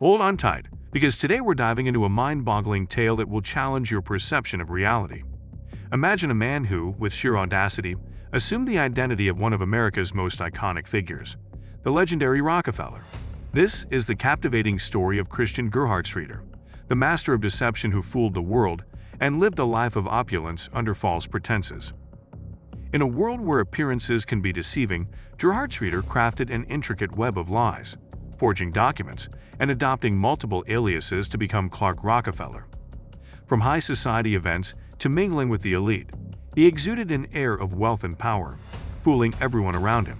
Hold on tight, because today we're diving into a mind-boggling tale that will challenge your perception of reality. Imagine a man who, with sheer audacity, assumed the identity of one of America's most iconic figures, the legendary Rockefeller. This is the captivating story of Christian Gerhartsreiter, the master of deception who fooled the world and lived a life of opulence under false pretenses. In a world where appearances can be deceiving, Gerhartsreiter crafted an intricate web of lies, forging documents and adopting multiple aliases to become Clark Rockefeller. From high society events to mingling with the elite, he exuded an air of wealth and power, fooling everyone around him.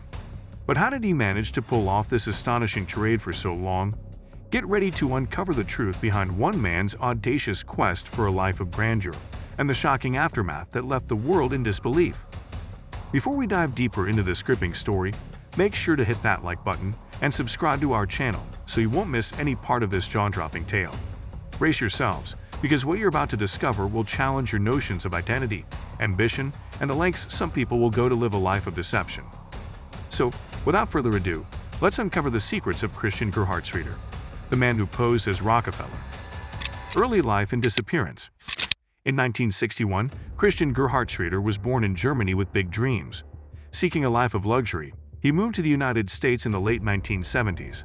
But how did he manage to pull off this astonishing charade for so long? Get ready to uncover the truth behind one man's audacious quest for a life of grandeur and the shocking aftermath that left the world in disbelief. Before we dive deeper into this gripping story, make sure to hit that like button and subscribe to our channel so you won't miss any part of this jaw-dropping tale. Brace yourselves, because what you're about to discover will challenge your notions of identity, ambition, and the lengths some people will go to live a life of deception. So, without further ado, let's uncover the secrets of Christian Gerhartsreiter, the man who posed as Rockefeller. Early life and disappearance. In 1961, Christian Gerhartsreiter was born in Germany with big dreams. Seeking a life of luxury, he moved to the United States in the late 1970s.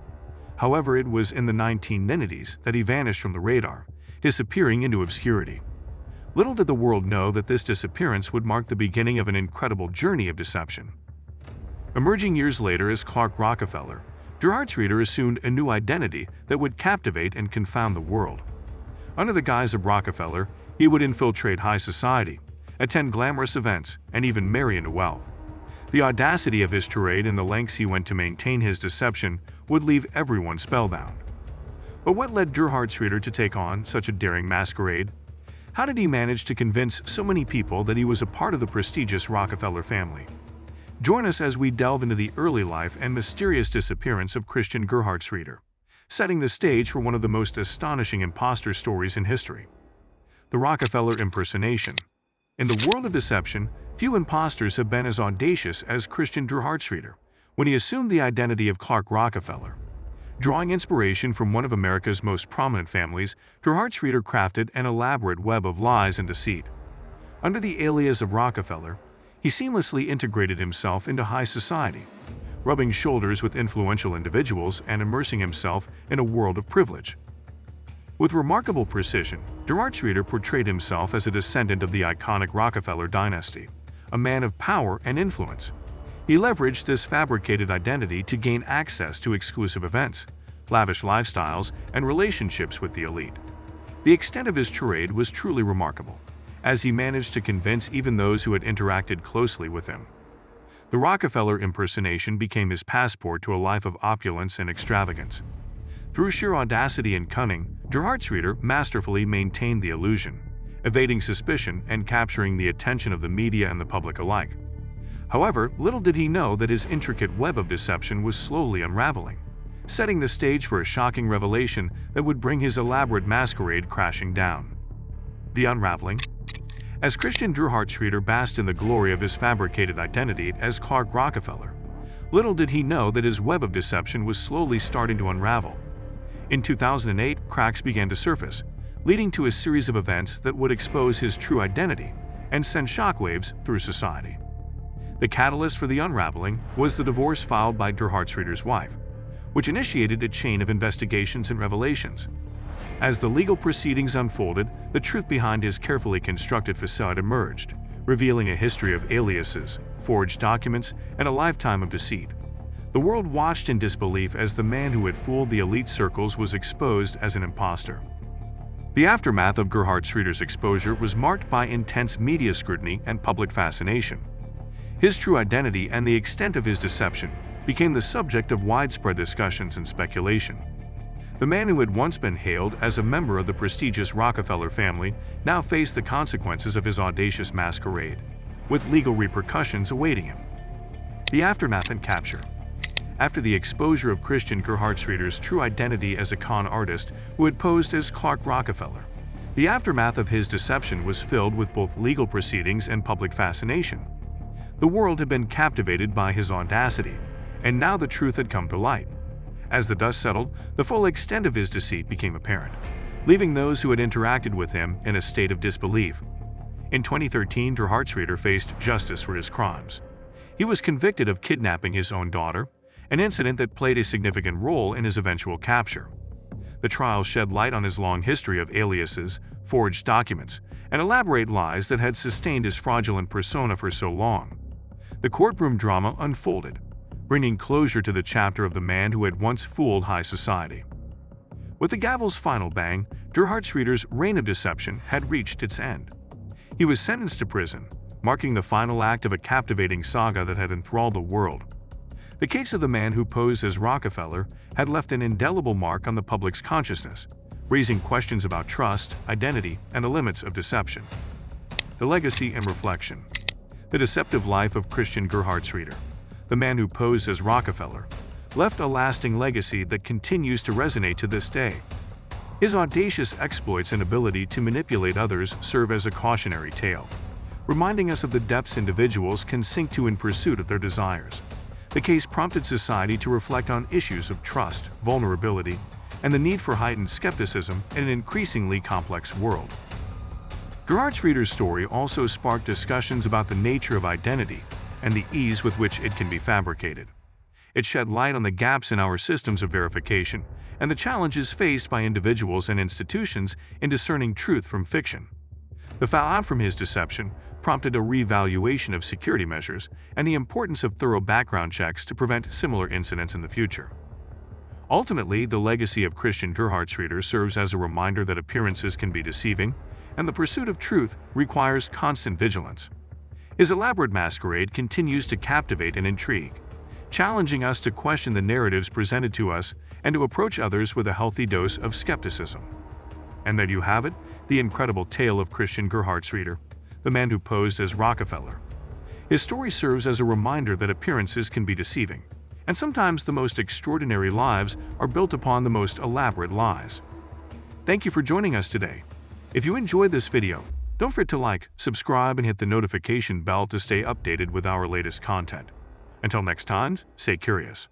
However, it was in the 1990s that he vanished from the radar, disappearing into obscurity. Little did the world know that this disappearance would mark the beginning of an incredible journey of deception. Emerging years later as Clark Rockefeller, Gerhartsreiter assumed a new identity that would captivate and confound the world. Under the guise of Rockefeller, he would infiltrate high society, attend glamorous events, and even marry into wealth. The audacity of his tirade and the lengths he went to maintain his deception would leave everyone spellbound. But what led Gerhartsreiter to take on such a daring masquerade? How did he manage to convince so many people that he was a part of the prestigious Rockefeller family? Join us as we delve into the early life and mysterious disappearance of Christian Gerhartsreiter, setting the stage for one of the most astonishing imposter stories in history. The Rockefeller impersonation. In the world of deception, few imposters have been as audacious as Christian Gerhartsreiter when he assumed the identity of Clark Rockefeller. Drawing inspiration from one of America's most prominent families, Gerhartsreiter crafted an elaborate web of lies and deceit. Under the alias of Rockefeller, he seamlessly integrated himself into high society, rubbing shoulders with influential individuals and immersing himself in a world of privilege. With remarkable precision, Gerhartsreiter portrayed himself as a descendant of the iconic Rockefeller dynasty, a man of power and influence. He leveraged this fabricated identity to gain access to exclusive events, lavish lifestyles, and relationships with the elite. The extent of his tirade was truly remarkable, as he managed to convince even those who had interacted closely with him. The Rockefeller impersonation became his passport to a life of opulence and extravagance. Through sheer audacity and cunning, Gerhartsreiter masterfully maintained the illusion, evading suspicion and capturing the attention of the media and the public alike. However, little did he know that his intricate web of deception was slowly unraveling, setting the stage for a shocking revelation that would bring his elaborate masquerade crashing down. The unraveling. As Christian Gerhartsreiter basked in the glory of his fabricated identity as Clark Rockefeller, little did he know that his web of deception was slowly starting to unravel. In 2008, cracks began to surface, leading to a series of events that would expose his true identity and send shockwaves through society. The catalyst for the unraveling was the divorce filed by Gerhartsreiter's wife, which initiated a chain of investigations and revelations. As the legal proceedings unfolded, the truth behind his carefully constructed facade emerged, revealing a history of aliases, forged documents, and a lifetime of deceit. The world watched in disbelief as the man who had fooled the elite circles was exposed as an imposter. The aftermath of Gerhartsreiter's exposure was marked by intense media scrutiny and public fascination. His true identity and the extent of his deception became the subject of widespread discussions and speculation. The man who had once been hailed as a member of the prestigious Rockefeller family now faced the consequences of his audacious masquerade, with legal repercussions awaiting him. The aftermath and capture. After the exposure of Christian Gerhartsreiter's true identity as a con artist who had posed as Clark Rockefeller, the aftermath of his deception was filled with both legal proceedings and public fascination. The world had been captivated by his audacity, and now the truth had come to light. As the dust settled, the full extent of his deceit became apparent, leaving those who had interacted with him in a state of disbelief. In 2013, Gerhartsreiter faced justice for his crimes. He was convicted of kidnapping his own daughter, an incident that played a significant role in his eventual capture. The trial shed light on his long history of aliases, forged documents, and elaborate lies that had sustained his fraudulent persona for so long. The courtroom drama unfolded, bringing closure to the chapter of the man who had once fooled high society. With the gavel's final bang, Gerhartsreiter's reign of deception had reached its end. He was sentenced to prison, marking the final act of a captivating saga that had enthralled the world. The case of the man who posed as Rockefeller had left an indelible mark on the public's consciousness, raising questions about trust, identity, and the limits of deception. The legacy and reflection. The deceptive life of Christian Gerhartsreiter, the man who posed as Rockefeller, left a lasting legacy that continues to resonate to this day. His audacious exploits and ability to manipulate others serve as a cautionary tale, reminding us of the depths individuals can sink to in pursuit of their desires. The case prompted society to reflect on issues of trust, vulnerability, and the need for heightened skepticism in an increasingly complex world. Gerhartsreiter's story also sparked discussions about the nature of identity and the ease with which it can be fabricated. It shed light on the gaps in our systems of verification and the challenges faced by individuals and institutions in discerning truth from fiction. The fallout from his deception prompted a reevaluation of security measures and the importance of thorough background checks to prevent similar incidents in the future. Ultimately, the legacy of Christian Gerhartsreiter serves as a reminder that appearances can be deceiving, and the pursuit of truth requires constant vigilance. His elaborate masquerade continues to captivate and intrigue, challenging us to question the narratives presented to us and to approach others with a healthy dose of skepticism. And there you have it, the incredible tale of Christian Gerhartsreiter, the man who posed as Rockefeller. His story serves as a reminder that appearances can be deceiving, and sometimes the most extraordinary lives are built upon the most elaborate lies. Thank you for joining us today. If you enjoyed this video, don't forget to like, subscribe, and hit the notification bell to stay updated with our latest content. Until next time, stay curious.